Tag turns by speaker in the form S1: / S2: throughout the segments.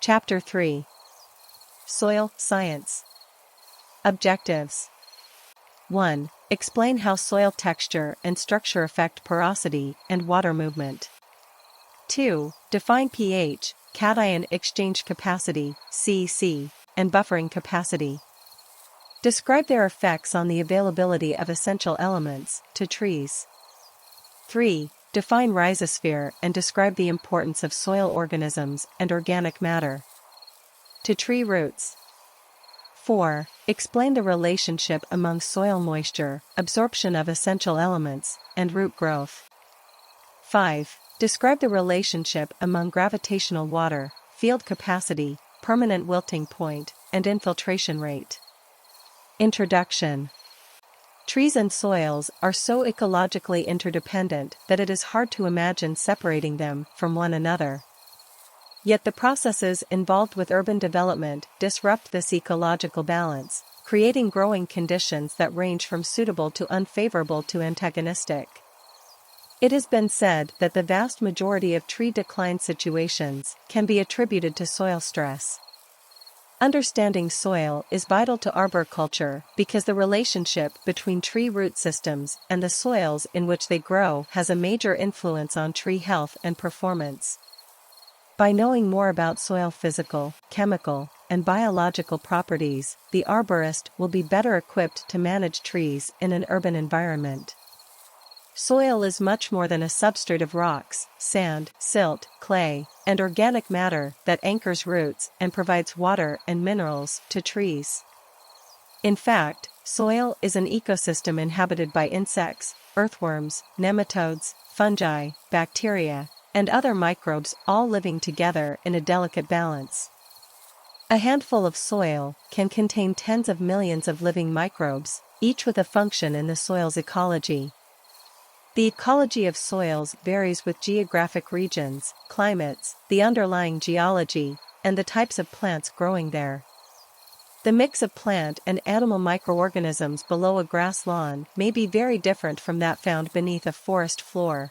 S1: Chapter 3. Soil Science. Objectives. 1. Explain how soil texture and structure affect porosity and water movement. 2. Define pH, cation exchange capacity, (CC), and buffering capacity. Describe their effects on the availability of essential elements to trees. 3. Define rhizosphere and describe the importance of soil organisms and organic matter to tree roots. 4. Explain the relationship among soil moisture, absorption of essential elements, and root growth. 5. Describe the relationship among gravitational water, field capacity, permanent wilting point, and infiltration rate. Introduction. Trees and soils are so ecologically interdependent that it is hard to imagine separating them from one another. Yet the processes involved with urban development disrupt this ecological balance, creating growing conditions that range from suitable to unfavorable to antagonistic. It has been said that the vast majority of tree decline situations can be attributed to soil stress. Understanding soil is vital to arboriculture because the relationship between tree root systems and the soils in which they grow has a major influence on tree health and performance. By knowing more about soil physical, chemical, and biological properties, the arborist will be better equipped to manage trees in an urban environment. Soil is much more than a substrate of rocks, sand, silt, clay, and organic matter that anchors roots and provides water and minerals to trees. In fact, soil is an ecosystem inhabited by insects, earthworms, nematodes, fungi, bacteria, and other microbes all living together in a delicate balance. A handful of soil can contain tens of millions of living microbes, each with a function in the soil's ecology. The ecology of soils varies with geographic regions, climates, the underlying geology, and the types of plants growing there. The mix of plant and animal microorganisms below a grass lawn may be very different from that found beneath a forest floor.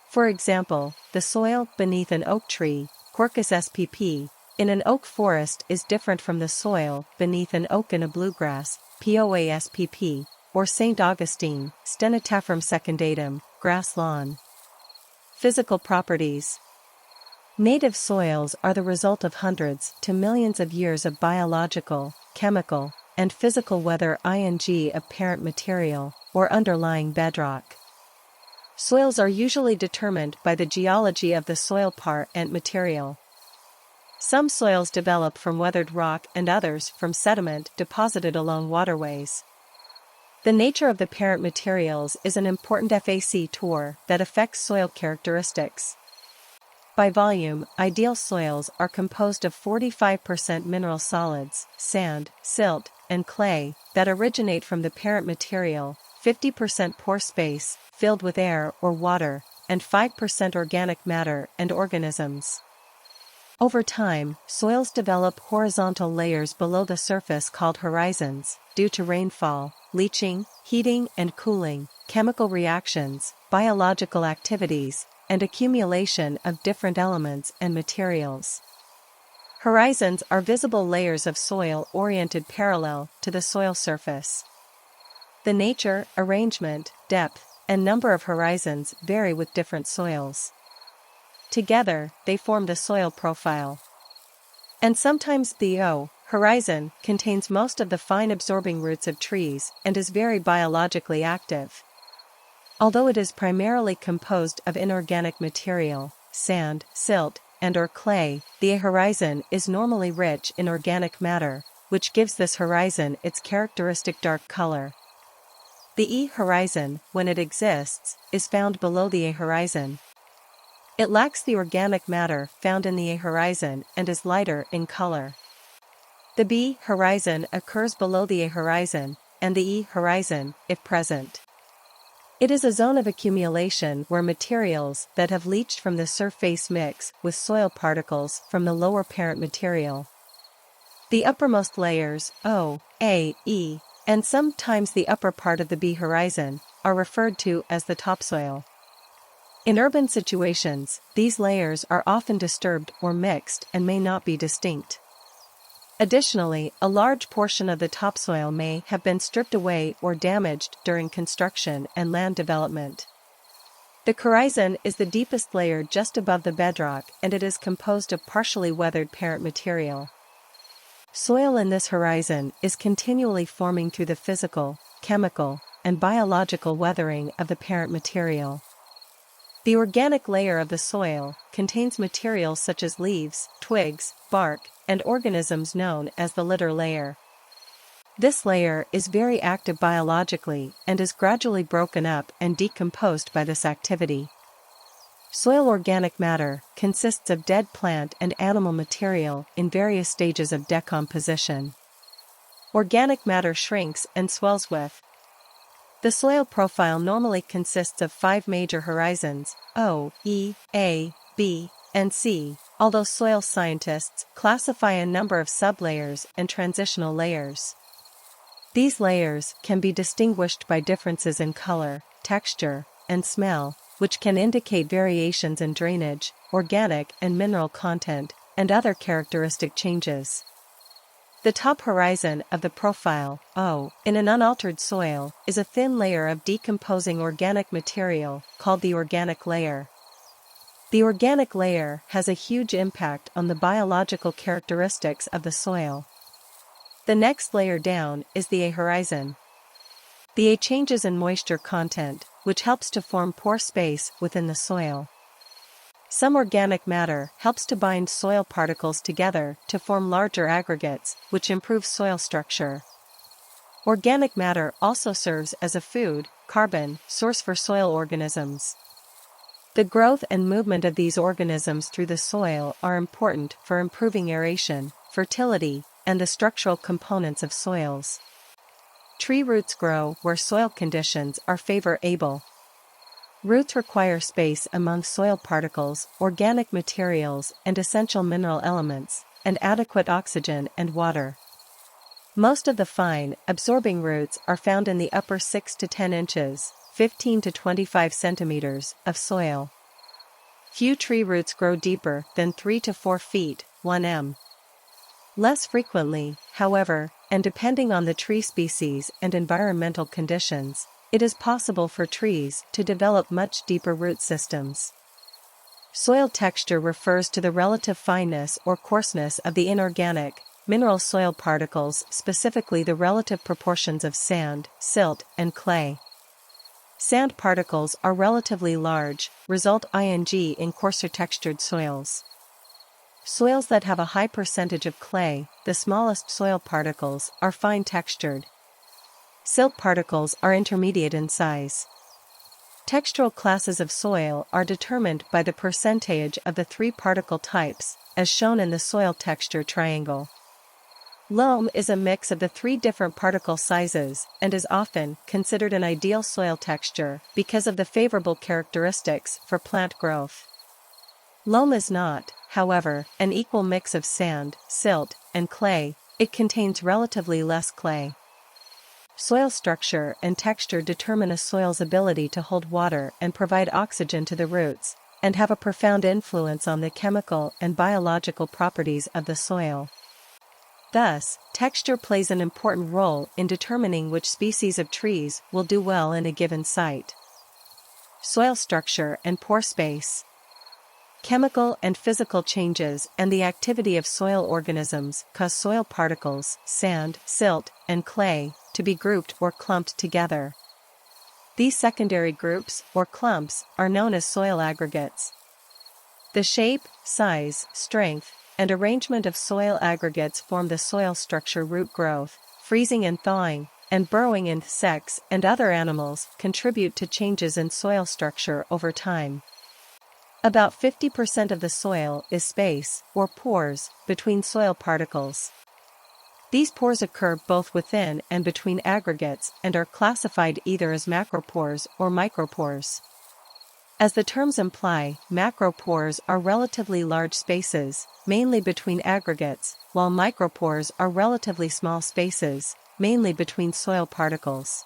S1: For example, the soil beneath an oak tree, Quercus spp, in an oak forest is different from the soil beneath an oak in a bluegrass, Poa spp, or St. Augustine, Stenotaphyrum secundatum, grass lawn. Physical properties. Native soils are the result of hundreds to millions of years of biological, chemical, and physical whether ing of parent material, or underlying bedrock. Soils are usually determined by the geology of the soil parent material. Some soils develop from weathered rock and others from sediment deposited along waterways. The nature of the parent materials is an important factor that affects soil characteristics. By volume, ideal soils are composed of 45% mineral solids, sand, silt, and clay, that originate from the parent material, 50% pore space, filled with air or water, and 5% organic matter and organisms. Over time, soils develop horizontal layers below the surface called horizons, due to rainfall, leaching, heating and cooling, chemical reactions, biological activities, and accumulation of different elements and materials. Horizons are visible layers of soil oriented parallel to the soil surface. The nature, arrangement, depth, and number of horizons vary with different soils. Together, they form the soil profile. And sometimes the horizon contains most of the fine absorbing roots of trees and is very biologically active. Although it is primarily composed of inorganic material, sand, silt, and/or clay, the horizon is normally rich in organic matter, which gives this horizon its characteristic dark color. The horizon, when it exists, is found below the horizon. It lacks the organic matter found in the horizon and is lighter in color. The B horizon occurs below the horizon, and the E horizon, if present. It is a zone of accumulation where materials that have leached from the surface mix with soil particles from the lower parent material. The uppermost layers, O, A, E, and sometimes the upper part of the B horizon, are referred to as the topsoil. In urban situations, these layers are often disturbed or mixed and may not be distinct. Additionally, a large portion of the topsoil may have been stripped away or damaged during construction and land development. The horizon is the deepest layer just above the bedrock, and it is composed of partially weathered parent material. Soil in this horizon is continually forming through the physical, chemical, and biological weathering of the parent material. The organic layer of the soil contains materials such as leaves, twigs, bark, and organisms known as the litter layer. This layer is very active biologically and is gradually broken up and decomposed by this activity. Soil organic matter consists of dead plant and animal material in various stages of decomposition. Organic matter shrinks and swells with. The soil profile normally consists of 5 major horizons, O, E, A, B, and C, although soil scientists classify a number of sublayers and transitional layers. These layers can be distinguished by differences in color, texture, and smell, which can indicate variations in drainage, organic and mineral content, and other characteristic changes. The top horizon of the profile, O, in an unaltered soil, is a thin layer of decomposing organic material, called the organic layer. The organic layer has a huge impact on the biological characteristics of the soil. The next layer down is the A horizon. The A changes in moisture content, which helps to form pore space within the soil. Some organic matter helps to bind soil particles together to form larger aggregates, which improve soil structure. Organic matter also serves as a food, carbon, source for soil organisms. The growth and movement of these organisms through the soil are important for improving aeration, fertility, and the structural components of soils. Tree roots grow where soil conditions are favorable. Roots require space among soil particles, organic materials, and essential mineral elements, and adequate oxygen and water. Most of the fine, absorbing roots are found in the upper 6 to 10 inches, 15 to 25 centimeters, of soil. Few tree roots grow deeper than 3 to 4 feet, 1 m. Less frequently, however, and depending on the tree species and environmental conditions, it is possible for trees to develop much deeper root systems. Soil texture refers to the relative fineness or coarseness of the inorganic, mineral soil particles, specifically the relative proportions of sand, silt, and clay. Sand particles are relatively large, result in coarser textured soils. Soils that have a high percentage of clay, the smallest soil particles, are fine textured. Silt particles are intermediate in size. Textural classes of soil are determined by the percentage of the 3 particle types, as shown in the soil texture triangle. Loam is a mix of the 3 different particle sizes and is often considered an ideal soil texture because of the favorable characteristics for plant growth. Loam is not, however, an equal mix of sand, silt, and clay. It contains relatively less clay. Soil structure and texture determine a soil's ability to hold water and provide oxygen to the roots, and have a profound influence on the chemical and biological properties of the soil. Thus, texture plays an important role in determining which species of trees will do well in a given site. Soil structure and pore space. Chemical and physical changes and the activity of soil organisms cause soil particles, sand, silt, and clay, to be grouped or clumped together. These secondary groups, or clumps, are known as soil aggregates. The shape, size, strength, and arrangement of soil aggregates form the soil structure. Root growth, freezing and thawing, and burrowing insects and other animals contribute to changes in soil structure over time. About 50% of the soil is space, or pores, between soil particles. These pores occur both within and between aggregates and are classified either as macropores or micropores. As the terms imply, macropores are relatively large spaces, mainly between aggregates, while micropores are relatively small spaces, mainly between soil particles.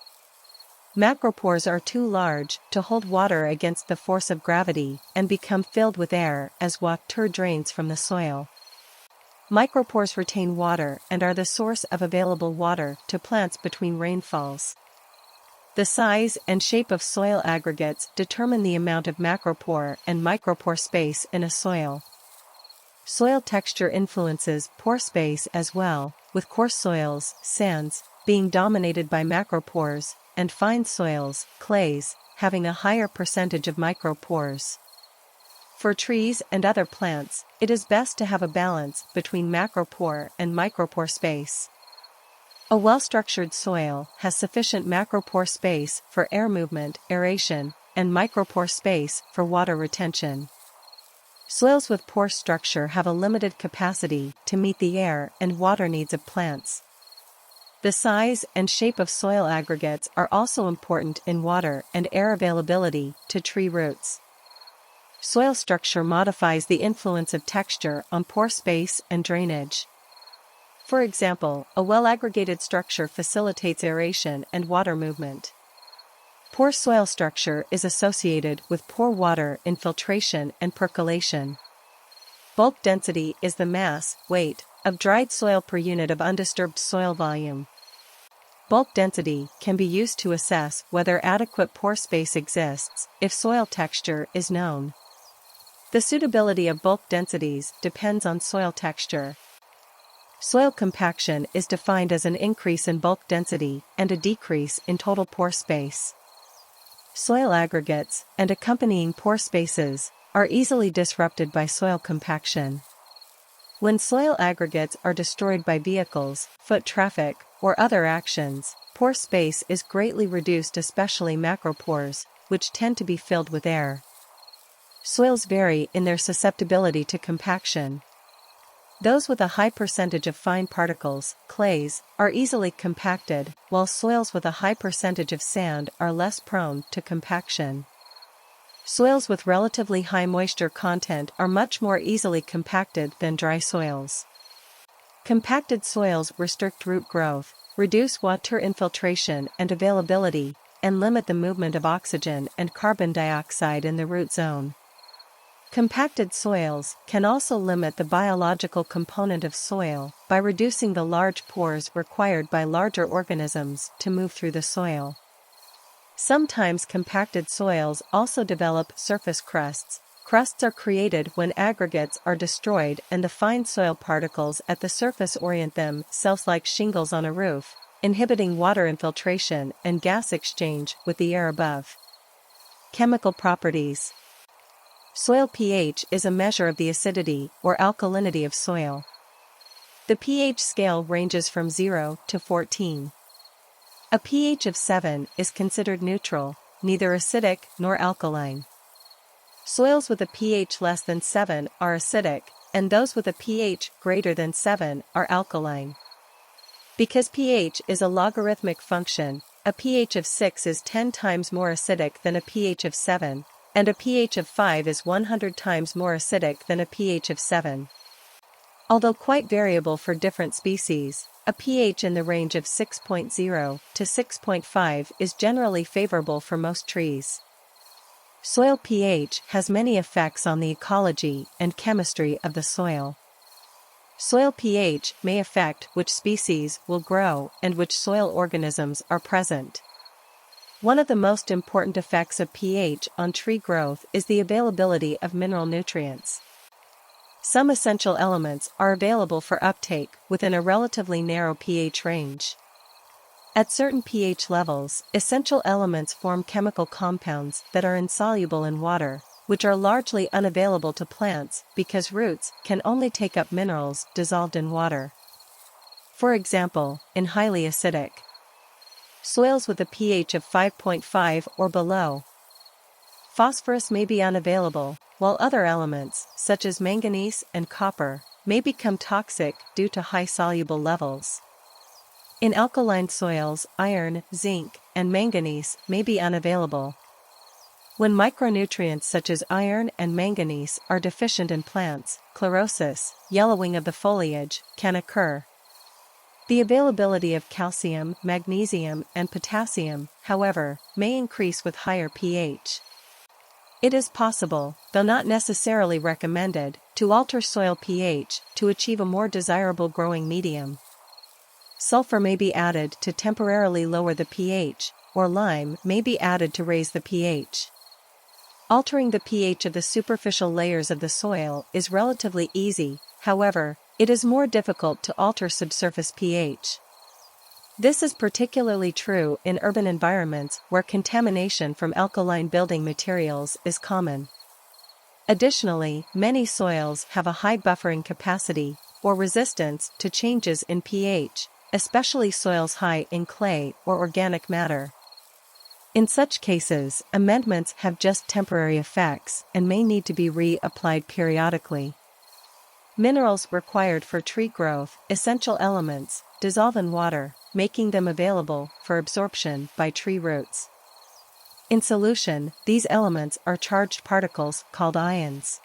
S1: Macropores are too large to hold water against the force of gravity and become filled with air as water drains from the soil. Micropores retain water and are the source of available water to plants between rainfalls. The size and shape of soil aggregates determine the amount of macropore and micropore space in a soil. Soil texture influences pore space as well, with coarse soils, sands, being dominated by macropores, and fine soils, clays, having a higher percentage of micropores. For trees and other plants, it is best to have a balance between macropore and micropore space. A well-structured soil has sufficient macropore space for air movement, aeration, and micropore space for water retention. Soils with pore structure have a limited capacity to meet the air and water needs of plants. The size and shape of soil aggregates are also important in water and air availability to tree roots. Soil structure modifies the influence of texture on pore space and drainage. For example, a well-aggregated structure facilitates aeration and water movement. Poor soil structure is associated with poor water infiltration and percolation. Bulk density is the mass, weight, of dried soil per unit of undisturbed soil volume. Bulk density can be used to assess whether adequate pore space exists if soil texture is known. The suitability of bulk densities depends on soil texture. Soil compaction is defined as an increase in bulk density and a decrease in total pore space. Soil aggregates and accompanying pore spaces are easily disrupted by soil compaction. When soil aggregates are destroyed by vehicles, foot traffic, or other actions, pore space is greatly reduced, especially macropores, which tend to be filled with air. Soils vary in their susceptibility to compaction. Those with a high percentage of fine particles, clays, are easily compacted, while soils with a high percentage of sand are less prone to compaction. Soils with relatively high moisture content are much more easily compacted than dry soils. Compacted soils restrict root growth, reduce water infiltration and availability, and limit the movement of oxygen and carbon dioxide in the root zone. Compacted soils can also limit the biological component of soil by reducing the large pores required by larger organisms to move through the soil. Sometimes compacted soils also develop surface crusts. Crusts are created when aggregates are destroyed and the fine soil particles at the surface orient themselves like shingles on a roof, inhibiting water infiltration and gas exchange with the air above. Chemical properties. Soil pH is a measure of the acidity or alkalinity of soil. The pH scale ranges from 0 to 14. A pH of 7 is considered neutral, neither acidic nor alkaline. Soils with a pH less than 7 are acidic, and those with a pH greater than 7 are alkaline. Because pH is a logarithmic function, a pH of 6 is 10 times more acidic than a pH of 7, and a pH of 5 is 100 times more acidic than a pH of 7. Although quite variable for different species, a pH in the range of 6.0 to 6.5 is generally favorable for most trees. Soil pH has many effects on the ecology and chemistry of the soil. Soil pH may affect which species will grow and which soil organisms are present. One of the most important effects of pH on tree growth is the availability of mineral nutrients. Some essential elements are available for uptake within a relatively narrow pH range. At certain pH levels, essential elements form chemical compounds that are insoluble in water, which are largely unavailable to plants because roots can only take up minerals dissolved in water. For example, in highly acidic soils with a pH of 5.5 or below, phosphorus may be unavailable, while other elements, such as manganese and copper, may become toxic due to high soluble levels. In alkaline soils, iron, zinc, and manganese may be unavailable. When micronutrients such as iron and manganese are deficient in plants, chlorosis, yellowing of the foliage, can occur. The availability of calcium, magnesium, and potassium, however, may increase with higher pH. It is possible, though not necessarily recommended, to alter soil pH to achieve a more desirable growing medium. Sulfur may be added to temporarily lower the pH, or lime may be added to raise the pH. Altering the pH of the superficial layers of the soil is relatively easy, however, it is more difficult to alter subsurface pH. This is particularly true in urban environments where contamination from alkaline building materials is common. Additionally, many soils have a high buffering capacity, or resistance to changes in pH, especially soils high in clay or organic matter. In such cases, amendments have just temporary effects and may need to be reapplied periodically. Minerals required for tree growth, essential elements, dissolve in water, making them available for absorption by tree roots. In solution, these elements are charged particles called ions.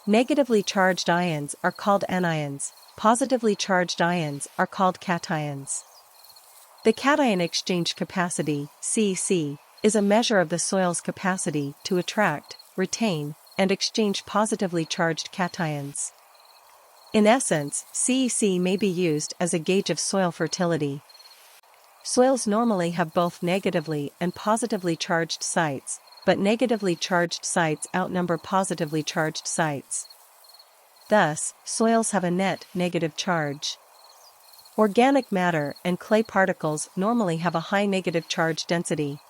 S1: Negatively charged ions are called anions, positively charged ions are called cations. The cation exchange capacity, CEC, is a measure of the soil's capacity to attract, retain, and exchange positively charged cations. In essence, CEC may be used as a gauge of soil fertility. Soils normally have both negatively and positively charged sites, but negatively charged sites outnumber positively charged sites. Thus, soils have a net negative charge. Organic matter and clay particles normally have a high negative charge density.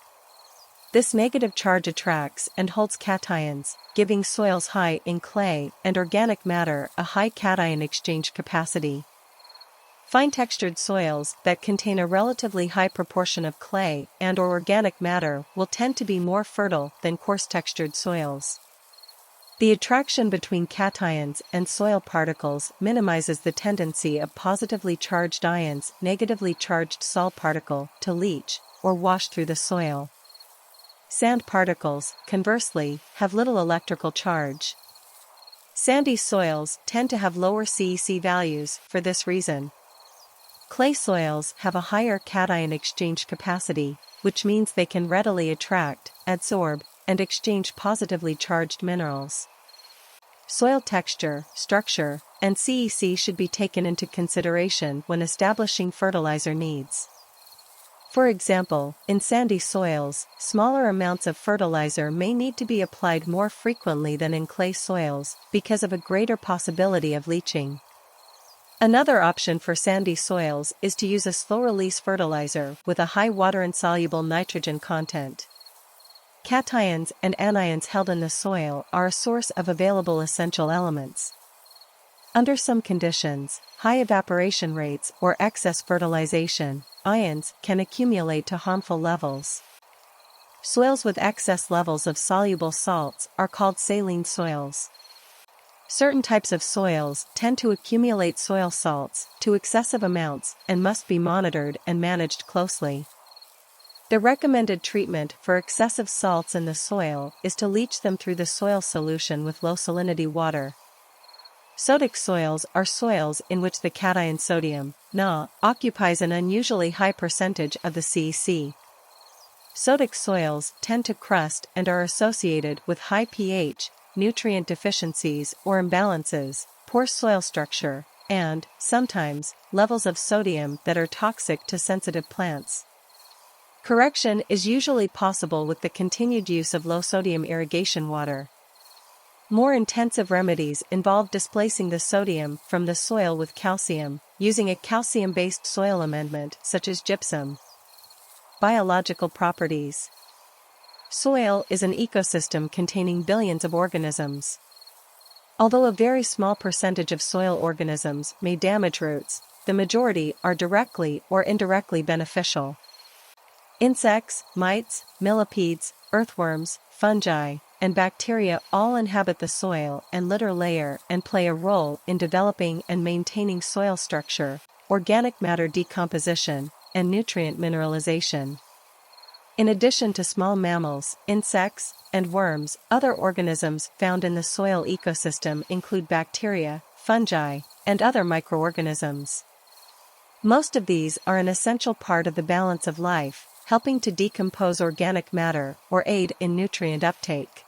S1: This negative charge attracts and holds cations, giving soils high in clay and organic matter a high cation exchange capacity. Fine-textured soils that contain a relatively high proportion of clay and/or organic matter will tend to be more fertile than coarse-textured soils. The attraction between cations and soil particles minimizes the tendency of positively charged ions, negatively charged salt particle, to leach or wash through the soil. Sand particles, conversely, have little electrical charge. Sandy soils tend to have lower CEC values for this reason. Clay soils have a higher cation exchange capacity, which means they can readily attract, adsorb, and exchange positively charged minerals. Soil texture, structure, and CEC should be taken into consideration when establishing fertilizer needs. For example, in sandy soils, smaller amounts of fertilizer may need to be applied more frequently than in clay soils, because of a greater possibility of leaching. Another option for sandy soils is to use a slow-release fertilizer with a high water-insoluble nitrogen content. Cations and anions held in the soil are a source of available essential elements. Under some conditions, high evaporation rates or excess fertilization, ions can accumulate to harmful levels. Soils with excess levels of soluble salts are called saline soils. Certain types of soils tend to accumulate soil salts to excessive amounts and must be monitored and managed closely. The recommended treatment for excessive salts in the soil is to leach them through the soil solution with low salinity water. Sodic soils are soils in which the cation sodium, Na, occupies an unusually high percentage of the CEC. Sodic soils tend to crust and are associated with high pH, nutrient deficiencies or imbalances, poor soil structure, and, sometimes, levels of sodium that are toxic to sensitive plants. Correction is usually possible with the continued use of low-sodium irrigation water. More intensive remedies involve displacing the sodium from the soil with calcium, using a calcium-based soil amendment such as gypsum. Biological properties. Soil is an ecosystem containing billions of organisms. Although a very small percentage of soil organisms may damage roots, the majority are directly or indirectly beneficial. Insects, mites, millipedes, earthworms, fungi, and bacteria all inhabit the soil and litter layer and play a role in developing and maintaining soil structure, organic matter decomposition, and nutrient mineralization. In addition to small mammals, insects, and worms, other organisms found in the soil ecosystem include bacteria, fungi, and other microorganisms. Most of these are an essential part of the balance of life, helping to decompose organic matter or aid in nutrient uptake.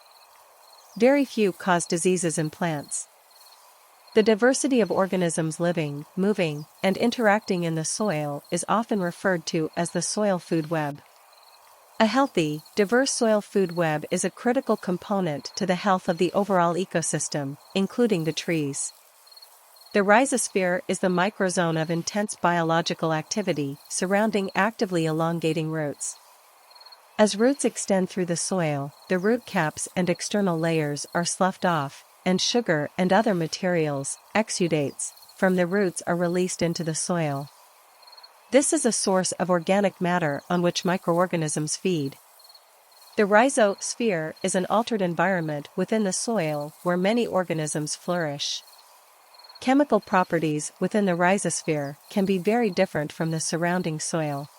S1: Very few cause diseases in plants. The diversity of organisms living, moving, and interacting in the soil is often referred to as the soil food web. A healthy, diverse soil food web is a critical component to the health of the overall ecosystem, including the trees. The rhizosphere is the microzone of intense biological activity surrounding actively elongating roots. As roots extend through the soil, the root caps and external layers are sloughed off, and sugar and other materials, exudates, from the roots are released into the soil. This is a source of organic matter on which microorganisms feed. The rhizosphere is an altered environment within the soil where many organisms flourish. Chemical properties within the rhizosphere can be very different from the surrounding soil.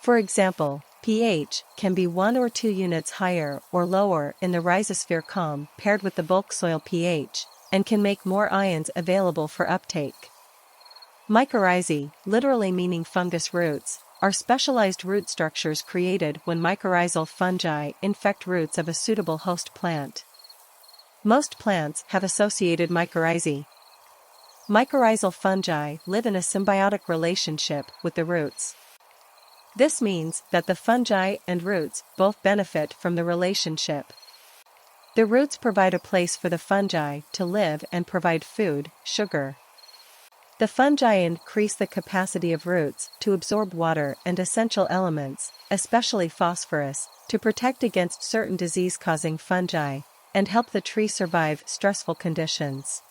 S1: For example, pH can be 1 or 2 units higher or lower in the rhizosphere compared with the bulk soil pH, and can make more ions available for uptake. Mycorrhizae, literally meaning fungus roots, are specialized root structures created when mycorrhizal fungi infect roots of a suitable host plant. Most plants have associated mycorrhizae. Mycorrhizal fungi live in a symbiotic relationship with the roots. This means that the fungi and roots both benefit from the relationship. The roots provide a place for the fungi to live and provide food, sugar. The fungi increase the capacity of roots to absorb water and essential elements, especially phosphorus, to protect against certain disease-causing fungi, and help the tree survive stressful conditions.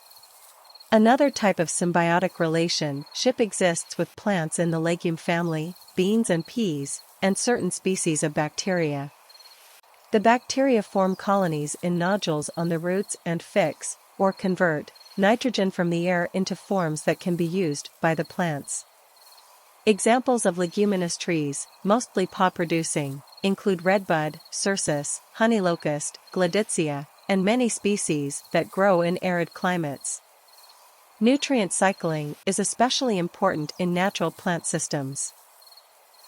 S1: Another type of symbiotic relationship exists with plants in the legume family, beans and peas, and certain species of bacteria. The bacteria form colonies in nodules on the roots and fix, or convert, nitrogen from the air into forms that can be used by the plants. Examples of leguminous trees, mostly pod-producing, include redbud, cercis, honey locust, gladitsia, and many species that grow in arid climates. Nutrient cycling is especially important in natural plant systems.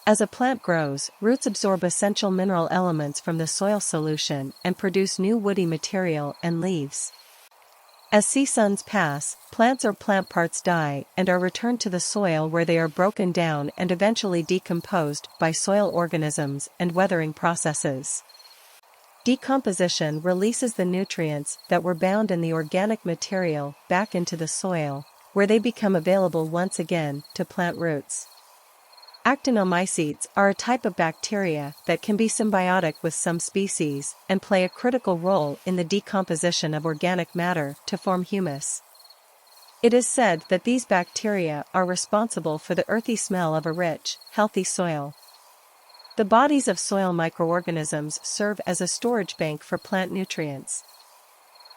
S1: As a plant grows, roots absorb essential mineral elements from the soil solution and produce new woody material and leaves. As seasons pass, plants or plant parts die and are returned to the soil where they are broken down and eventually decomposed by soil organisms and weathering processes. Decomposition releases the nutrients that were bound in the organic material back into the soil, where they become available once again to plant roots. Actinomycetes are a type of bacteria that can be symbiotic with some species and play a critical role in the decomposition of organic matter to form humus. It is said that these bacteria are responsible for the earthy smell of a rich, healthy soil. The bodies of soil microorganisms serve as a storage bank for plant nutrients.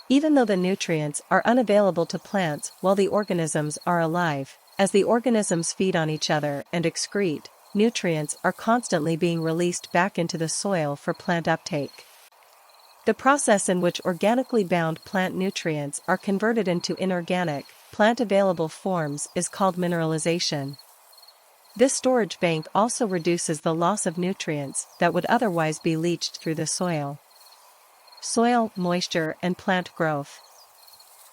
S1: Even though the nutrients are unavailable to plants while the organisms are alive, as the organisms feed on each other and excrete, nutrients are constantly being released back into the soil for plant uptake. The process in which organically bound plant nutrients are converted into inorganic, plant-available forms is called mineralization. This storage bank also reduces the loss of nutrients that would otherwise be leached through the soil. Soil, moisture, and plant growth.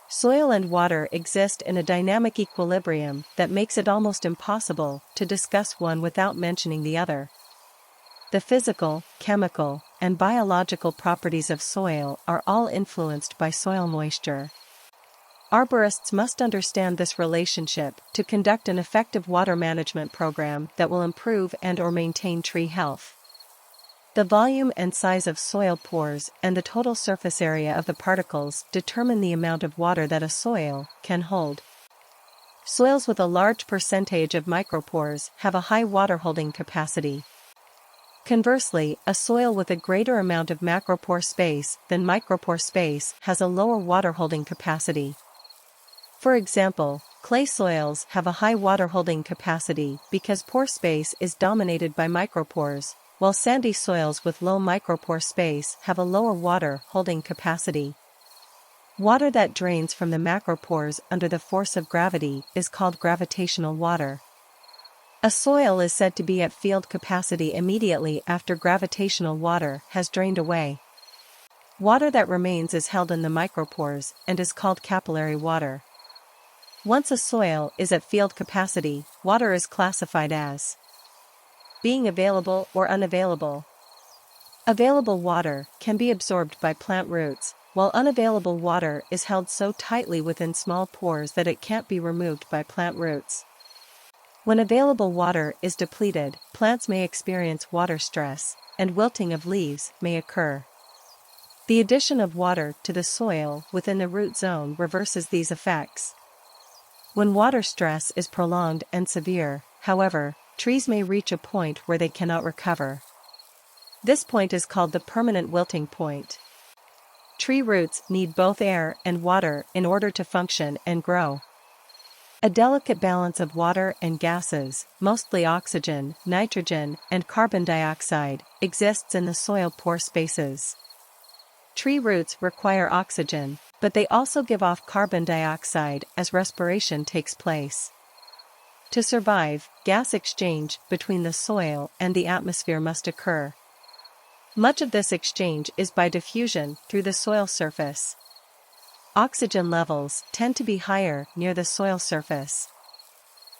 S1: Soil and water exist in a dynamic equilibrium that makes it almost impossible to discuss one without mentioning the other. The physical, chemical, and biological properties of soil are all influenced by soil moisture. Arborists must understand this relationship to conduct an effective water management program that will improve and/or maintain tree health. The volume and size of soil pores and the total surface area of the particles determine the amount of water that a soil can hold. Soils with a large percentage of micropores have a high water-holding capacity. Conversely, a soil with a greater amount of macropore space than micropore space has a lower water-holding capacity. For example, clay soils have a high water-holding capacity because pore space is dominated by micropores, while sandy soils with low micropore space have a lower water-holding capacity. Water that drains from the macropores under the force of gravity is called gravitational water. A soil is said to be at field capacity immediately after gravitational water has drained away. Water that remains is held in the micropores and is called capillary water. Once a soil is at field capacity, water is classified as being available or unavailable. Available water can be absorbed by plant roots, while unavailable water is held so tightly within small pores that it can't be removed by plant roots. When available water is depleted, plants may experience water stress, and wilting of leaves may occur. The addition of water to the soil within the root zone reverses these effects. When water stress is prolonged and severe, however, trees may reach a point where they cannot recover. This point is called the permanent wilting point. Tree roots need both air and water in order to function and grow. A delicate balance of water and gases, mostly oxygen, nitrogen, and carbon dioxide, exists in the soil pore spaces. Tree roots require oxygen, but they also give off carbon dioxide as respiration takes place. To survive, gas exchange between the soil and the atmosphere must occur. Much of this exchange is by diffusion through the soil surface. Oxygen levels tend to be higher near the soil surface.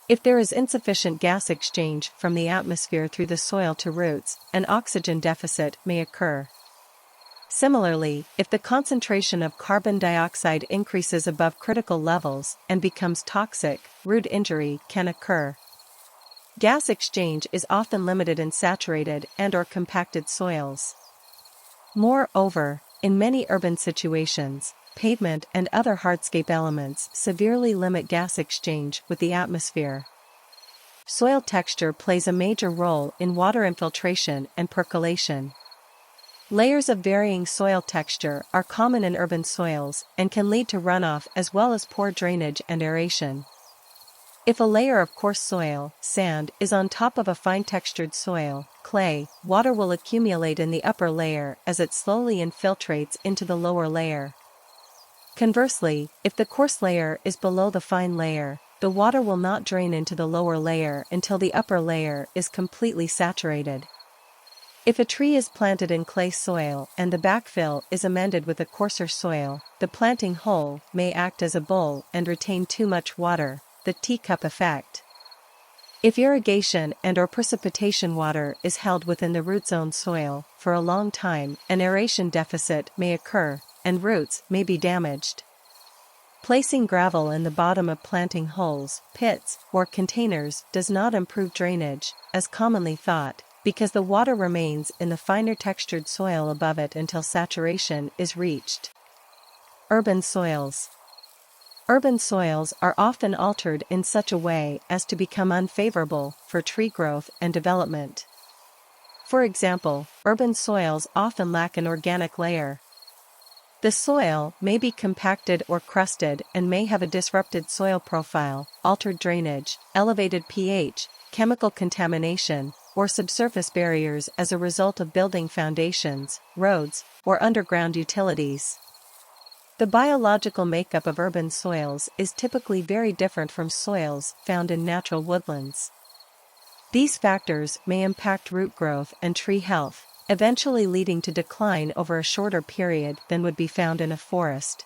S1: If there is insufficient gas exchange from the atmosphere through the soil to roots, an oxygen deficit may occur. Similarly, if the concentration of carbon dioxide increases above critical levels and becomes toxic, root injury can occur. Gas exchange is often limited in saturated and/or compacted soils. Moreover, in many urban situations, pavement and other hardscape elements severely limit gas exchange with the atmosphere. Soil texture plays a major role in water infiltration and percolation. Layers of varying soil texture are common in urban soils and can lead to runoff as well as poor drainage and aeration. If a layer of coarse soil, sand, is on top of a fine-textured soil, clay, water will accumulate in the upper layer as it slowly infiltrates into the lower layer. Conversely, if the coarse layer is below the fine layer, the water will not drain into the lower layer until the upper layer is completely saturated. If a tree is planted in clay soil and the backfill is amended with a coarser soil, the planting hole may act as a bowl and retain too much water, the teacup effect. If irrigation and/or precipitation water is held within the root zone soil for a long time, an aeration deficit may occur, and roots may be damaged. Placing gravel in the bottom of planting holes, pits, or containers does not improve drainage, as commonly thought, because the water remains in the finer textured soil above it until saturation is reached. Urban soils. Urban soils are often altered in such a way as to become unfavorable for tree growth and development. For example, urban soils often lack an organic layer. The soil may be compacted or crusted and may have a disrupted soil profile, altered drainage, elevated pH, chemical contamination, or subsurface barriers as a result of building foundations, roads, or underground utilities. The biological makeup of urban soils is typically very different from soils found in natural woodlands. These factors may impact root growth and tree health, eventually leading to decline over a shorter period than would be found in a forest.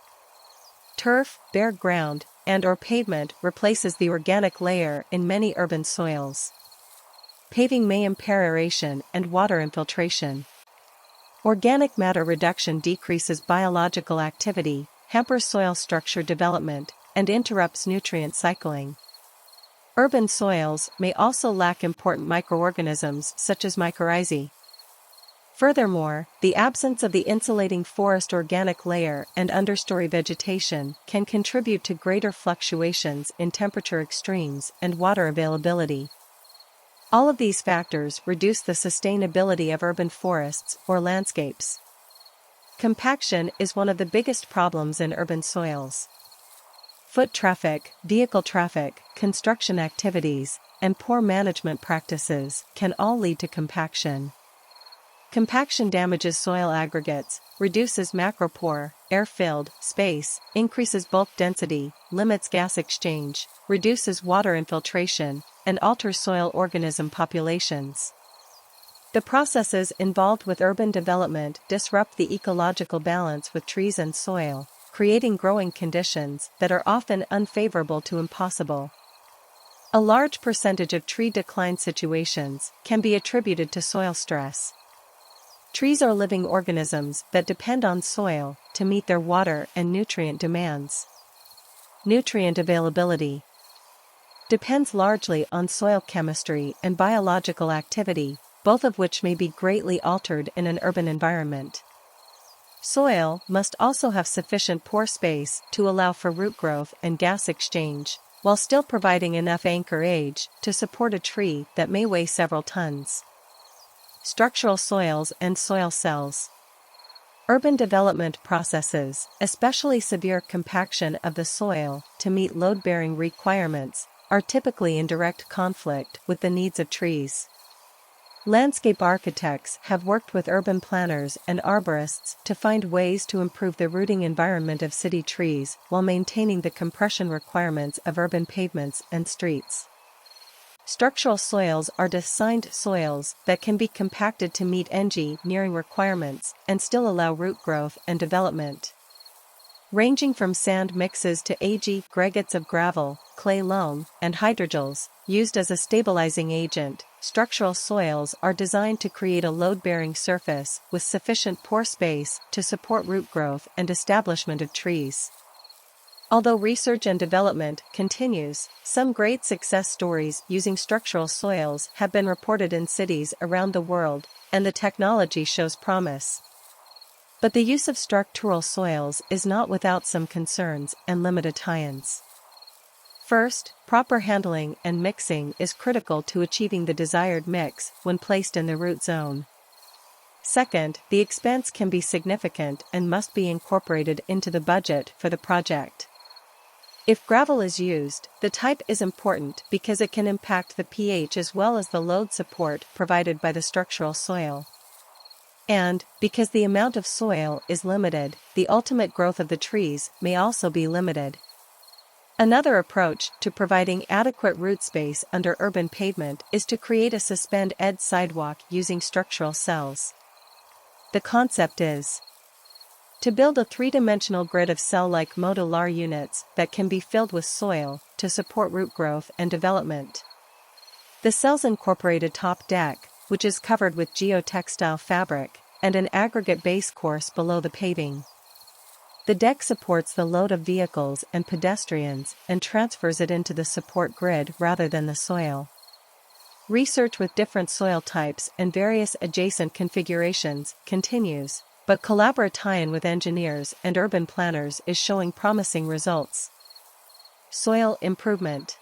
S1: Turf, bare ground, and/or pavement replaces the organic layer in many urban soils. Paving may impair aeration and water infiltration. Organic matter reduction decreases biological activity, hampers soil structure development, and interrupts nutrient cycling. Urban soils may also lack important microorganisms such as mycorrhizae. Furthermore, the absence of the insulating forest organic layer and understory vegetation can contribute to greater fluctuations in temperature extremes and water availability. All of these factors reduce the sustainability of urban forests or landscapes. Compaction is one of the biggest problems in urban soils. Foot traffic, vehicle traffic, construction activities, and poor management practices can all lead to compaction. Compaction damages soil aggregates, reduces macropore, air-filled space, increases bulk density, limits gas exchange, reduces water infiltration, and alters soil organism populations. The processes involved with urban development disrupt the ecological balance with trees and soil, creating growing conditions that are often unfavorable to impossible. A large percentage of tree decline situations can be attributed to soil stress. Trees are living organisms that depend on soil to meet their water and nutrient demands. Nutrient availability depends largely on soil chemistry and biological activity, both of which may be greatly altered in an urban environment. Soil must also have sufficient pore space to allow for root growth and gas exchange, while still providing enough anchorage to support a tree that may weigh several tons. Structural soils and soil cells. Urban development processes, especially severe compaction of the soil to meet load-bearing requirements, are typically in direct conflict with the needs of trees. Landscape architects have worked with urban planners and arborists to find ways to improve the rooting environment of city trees while maintaining the compression requirements of urban pavements and streets. Structural soils are designed soils that can be compacted to meet engineering requirements and still allow root growth and development. Ranging from sand mixes to aggregates of gravel, clay loam, and hydrogels, used as a stabilizing agent, structural soils are designed to create a load-bearing surface with sufficient pore space to support root growth and establishment of trees. Although research and development continues, some great success stories using structural soils have been reported in cities around the world, and the technology shows promise. But the use of structural soils is not without some concerns and limited tie-ins. First, proper handling and mixing is critical to achieving the desired mix when placed in the root zone. Second, the expense can be significant and must be incorporated into the budget for the project. If gravel is used, the type is important because it can impact the pH as well as the load support provided by the structural soil. And, because the amount of soil is limited, the ultimate growth of the trees may also be limited. Another approach to providing adequate root space under urban pavement is to create a suspended sidewalk using structural cells. The concept is to build a three-dimensional grid of cell-like modular units that can be filled with soil to support root growth and development. The cells incorporate a top deck, which is covered with geotextile fabric, and an aggregate base course below the paving. The deck supports the load of vehicles and pedestrians and transfers it into the support grid rather than the soil. Research with different soil types and various adjacent configurations continues, but collaborative tie-in with engineers and urban planners is showing promising results. Soil improvement.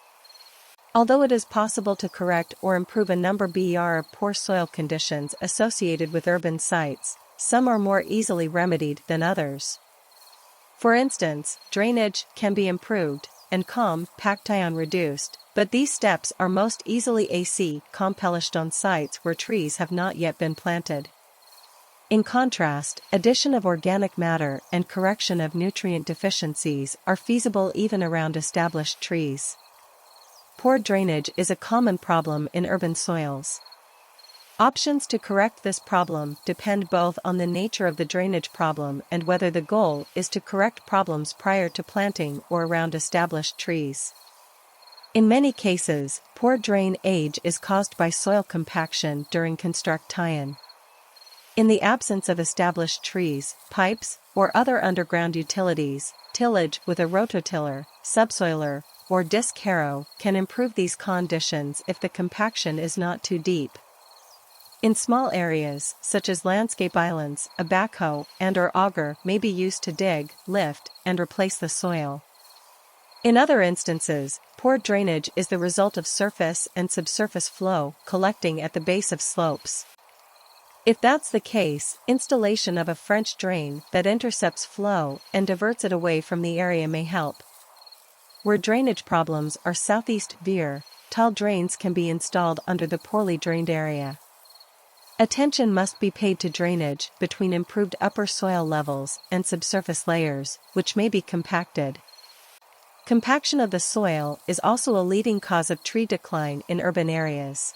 S1: Although it is possible to correct or improve a number of poor soil conditions associated with urban sites, some are more easily remedied than others. For instance, drainage can be improved, and compaction reduced, but these steps are most easily accomplished on sites where trees have not yet been planted. In contrast, addition of organic matter and correction of nutrient deficiencies are feasible even around established trees. Poor drainage is a common problem in urban soils. Options to correct this problem depend both on the nature of the drainage problem and whether the goal is to correct problems prior to planting or around established trees. In many cases, poor drainage is caused by soil compaction during construct tie-in. In the absence of established trees, pipes, or other underground utilities, tillage with a rototiller, subsoiler, or disc harrow can improve these conditions if the compaction is not too deep. In small areas, such as landscape islands, a backhoe and/or auger may be used to dig, lift, and replace the soil. In other instances, poor drainage is the result of surface and subsurface flow collecting at the base of slopes. If that's the case, installation of a French drain that intercepts flow and diverts it away from the area may help. Where drainage problems are southeast veer, tile drains can be installed under the poorly drained area. Attention must be paid to drainage between improved upper soil levels and subsurface layers, which may be compacted. Compaction of the soil is also a leading cause of tree decline in urban areas.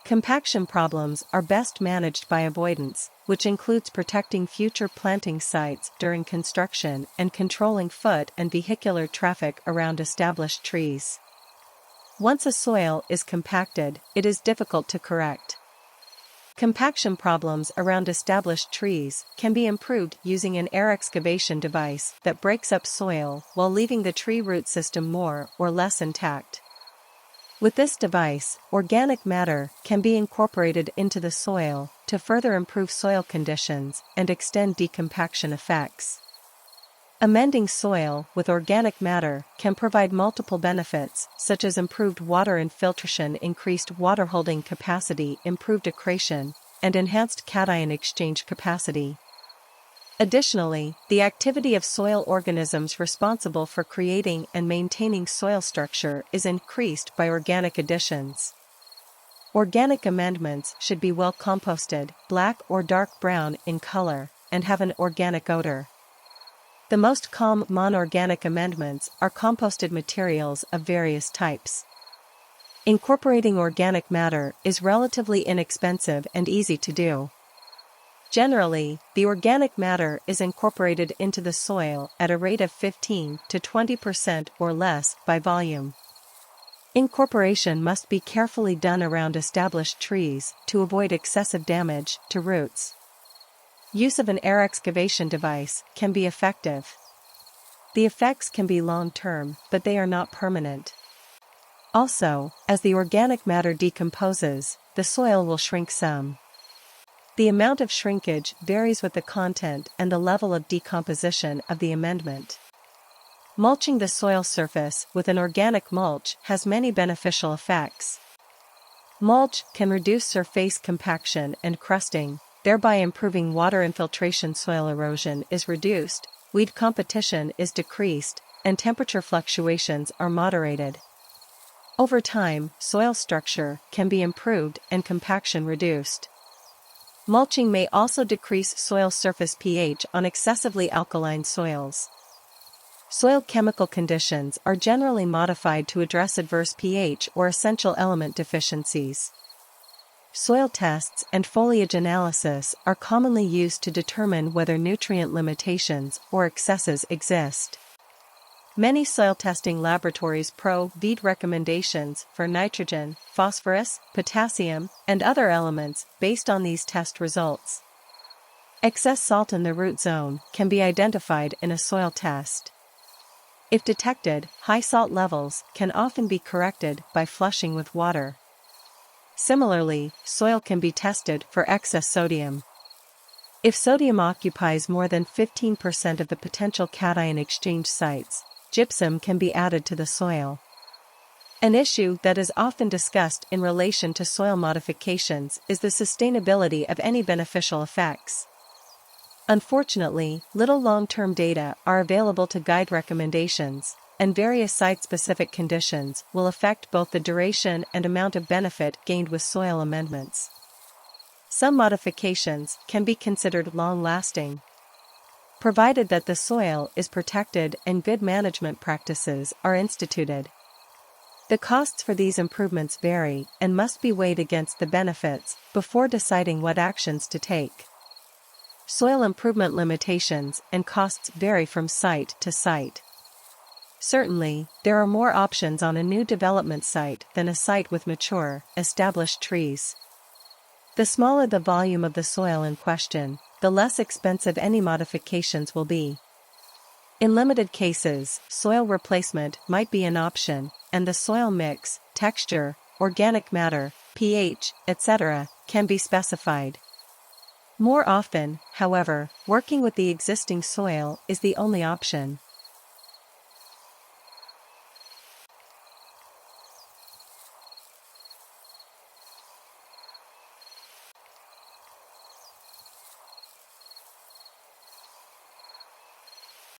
S1: Compaction problems are best managed by avoidance, which includes protecting future planting sites during construction and controlling foot and vehicular traffic around established trees. Once a soil is compacted, it is difficult to correct. Compaction problems around established trees can be improved using an air excavation device that breaks up soil while leaving the tree root system more or less intact. With this device, organic matter can be incorporated into the soil to further improve soil conditions and extend decompaction effects. Amending soil with organic matter can provide multiple benefits, such as improved water infiltration, increased water holding capacity, improved accretion, and enhanced cation exchange capacity. Additionally, the activity of soil organisms responsible for creating and maintaining soil structure is increased by organic additions. Organic amendments should be well composted, black or dark brown in color, and have an organic odor. The most common non-organic amendments are composted materials of various types. Incorporating organic matter is relatively inexpensive and easy to do. Generally, the organic matter is incorporated into the soil at a rate of 15 to 20% or less by volume. Incorporation must be carefully done around established trees to avoid excessive damage to roots. Use of an air excavation device can be effective. The effects can be long-term, but they are not permanent. Also, as the organic matter decomposes, the soil will shrink some. The amount of shrinkage varies with the content and the level of decomposition of the amendment. Mulching the soil surface with an organic mulch has many beneficial effects. Mulch can reduce surface compaction and crusting, thereby improving water infiltration. Soil erosion is reduced, weed competition is decreased, and temperature fluctuations are moderated. Over time, soil structure can be improved and compaction reduced. Mulching may also decrease soil surface pH on excessively alkaline soils. Soil chemical conditions are generally modified to address adverse pH or essential element deficiencies. Soil tests and foliage analysis are commonly used to determine whether nutrient limitations or excesses exist. Many soil testing laboratories provide recommendations for nitrogen, phosphorus, potassium, and other elements based on these test results. Excess salt in the root zone can be identified in a soil test. If detected, high salt levels can often be corrected by flushing with water. Similarly, soil can be tested for excess sodium. If sodium occupies more than 15% of the potential cation exchange sites, gypsum can be added to the soil. An issue that is often discussed in relation to soil modifications is the sustainability of any beneficial effects. Unfortunately, little long-term data are available to guide recommendations, and various site-specific conditions will affect both the duration and amount of benefit gained with soil amendments. Some modifications can be considered long-lasting, provided that the soil is protected and good management practices are instituted. The costs for these improvements vary and must be weighed against the benefits before deciding what actions to take. Soil improvement limitations and costs vary from site to site. Certainly, there are more options on a new development site than a site with mature, established trees. The smaller the volume of the soil in question, the less expensive any modifications will be. In limited cases, soil replacement might be an option, and the soil mix, texture, organic matter, pH, etc., can be specified. More often, however, working with the existing soil is the only option.